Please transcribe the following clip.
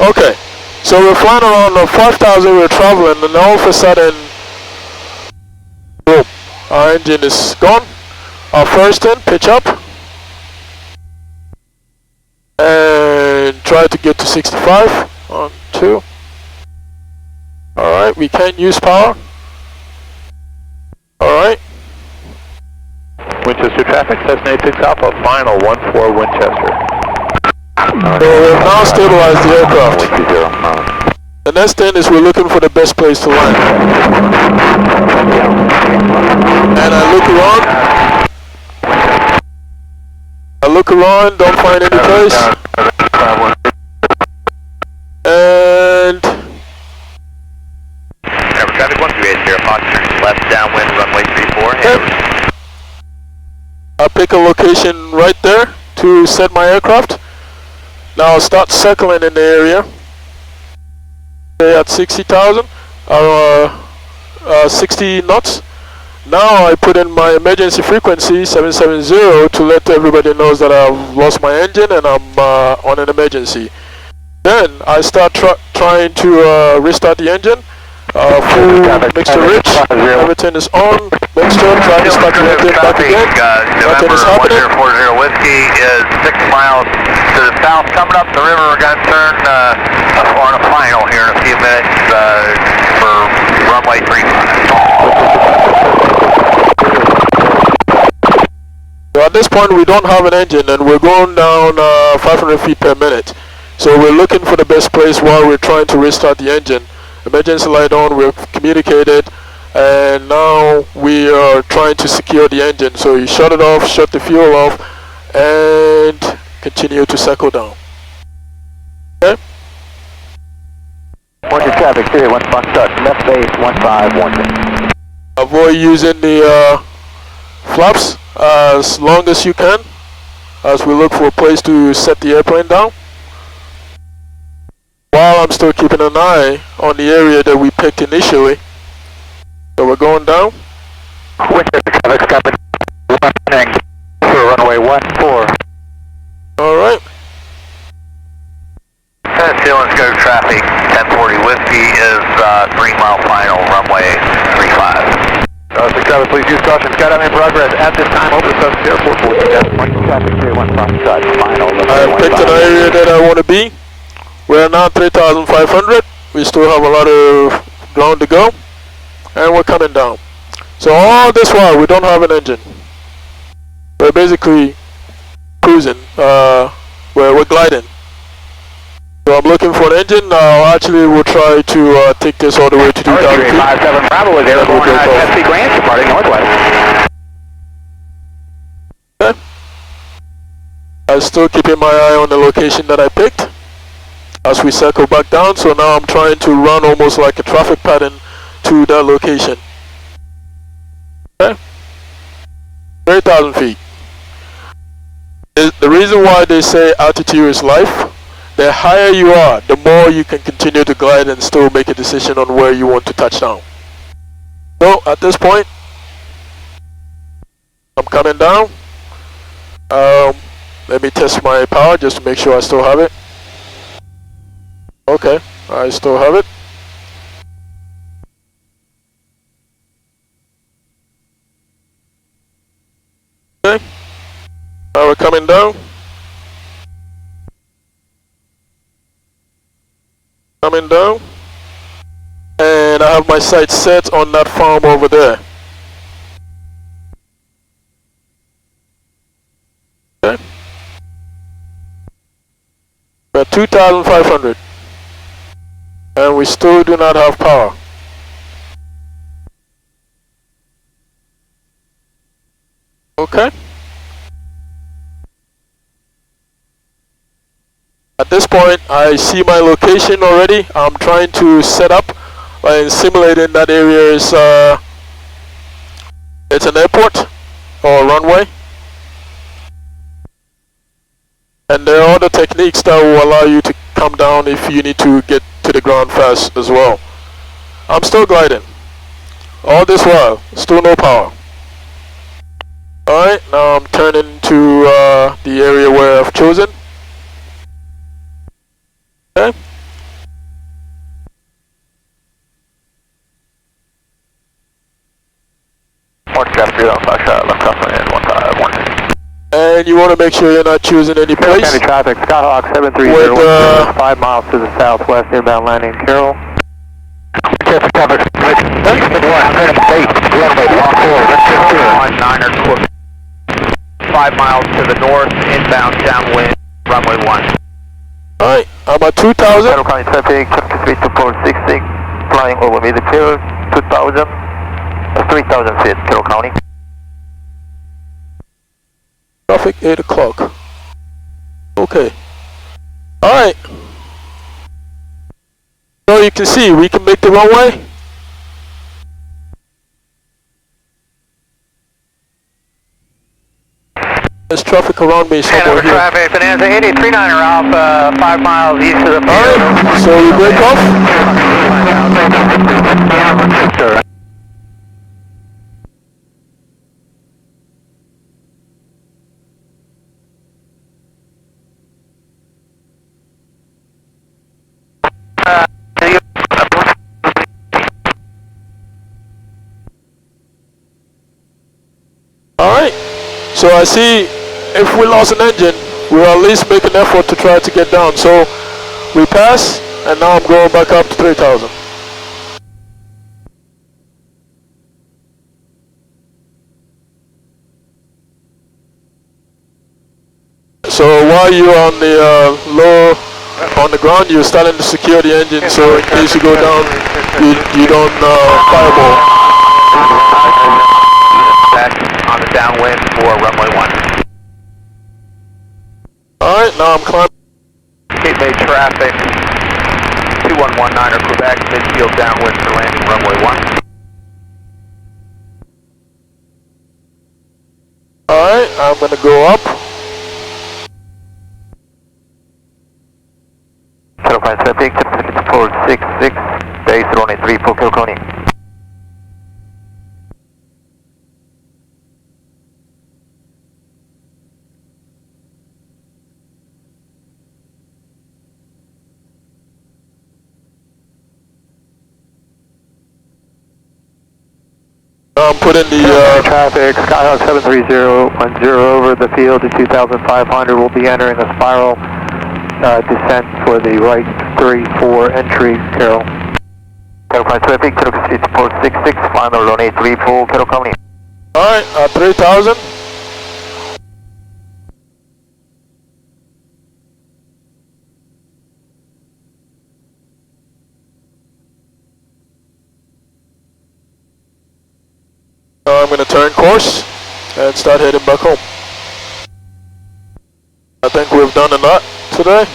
Okay, so we're flying around 5,000, we're traveling, and all of a sudden, boom, our engine is gone. Our first in, pitch up, and try to get to 65. 1, 2. Alright, we can't use power. Alright. Winchester traffic, Cessna 86 Alpha, final 14 Winchester. So we've now stabilized the aircraft. The next thing is we're looking for the best place to land. And I look around, don't find any place. And traffic 138, Fox turns left downwind, runway 34. okay. I'll pick a location right there to set my aircraft. Now I'll start circling in the area. Stay at 60,000 or 60 knots. Now I put in my emergency frequency 770 to let everybody know that I've lost my engine and I'm on an emergency. Then I start trying to restart the engine. Full mixture rich, everything is on, mixture, try to start the engine back again, nothing is happening. 1040 Whiskey is 6 miles to the south, coming up the river. We're going to turn on a final here in a few minutes for runway 35. So at this point we don't have an engine and we're going down 500 feet per minute. So we're looking for the best place while we're trying to restart the engine. Emergency light on, we've communicated, and now we are trying to secure the engine. So you shut it off, shut the fuel off, and continue to cycle down. Okay? Winter traffic, 381 Fox start, left base 1510. Avoid using the flaps as long as you can, as we look for a place to set the airplane down. While I'm still keeping an eye on the area that we picked initially. So we're going down. Winchester traffic coming running for runway 14. Alright. Let's go traffic, 1040 Whiskey is 3 mile final, runway 35. Traffic, please use caution, skydiving in progress at this time, over the Southern Airport, traffic 381 Fox start, final. I picked an area that I want to be. We're now 3,500. We still have a lot of ground to go, and we're coming down. So all this while we don't have an engine. We're basically cruising. We're gliding. So I'm looking for an engine. Now actually we'll try to take this all the way to 2,000 feet. 57 Bravo is airborne at FC Grant, departing northwest. Okay. I'm still keeping my eye on the location that I picked as we circle back down. So now I'm trying to run almost like a traffic pattern to that location. Okay. 3,000 feet. The reason why they say altitude is life, the higher you are, the more you can continue to glide and still make a decision on where you want to touch down. So at this point, I'm coming down. Let me test my power just to make sure I still have it. Okay, I still have it. Okay, now we're coming down. Coming down. And I have my sights set on that farm over there. Okay. We're at 2,500. And we still do not have power. Okay. At this point, I see my location already. I'm trying to set up and simulating that area is it's an airport or runway. And there are other techniques that will allow you to come down if you need to get to the ground fast as well. I'm still gliding. All this while, still no power. Alright, now I'm turning to the area where I've chosen. Okay, got 0 Sasha, left crosswind and 151. And you want to make sure you're not choosing any place. County traffic, Skyhawk 730, with, 5 miles to the southwest, inbound landing, Carroll. Traffic, cover. 5 miles to the north, inbound, downwind, runway 1. Alright, I'm at 2,000. Carroll County traffic, 32460, flying over midfield, 2,000, 3,000 feet, Carroll County. Traffic 8 o'clock. Okay. Alright. So you can see, we can make the runway. There's traffic around me somewhere here. Traffic, Bonanza 839er off 5 miles east of the field. Alright, so we break off. Alright, so I see if we lost an engine, we'll at least make an effort to try to get down. So we pass, and now I'm going back up to 3,000. So while you're on the on the ground, you're starting to secure the engine, so in case you go down, you don't fireball. Back on the downwind for runway 1. Alright, now I'm climbing. Cape Bay traffic, 2119er Quebec, midfield downwind for landing runway 1. Alright, I'm gonna go up. Carroll County traffic, 466, base runway 3 for Carroll County. I'm putting the traffic, Skyhawk 73010 over the field to 2,500. We'll be entering a spiral descent for the right 3-4 entry, Carroll. Carroll County traffic, Carroll County 466, final runway 3 for Carroll County. Alright, 3,000. I'm going to turn course and start heading back home. I think we've done a lot today.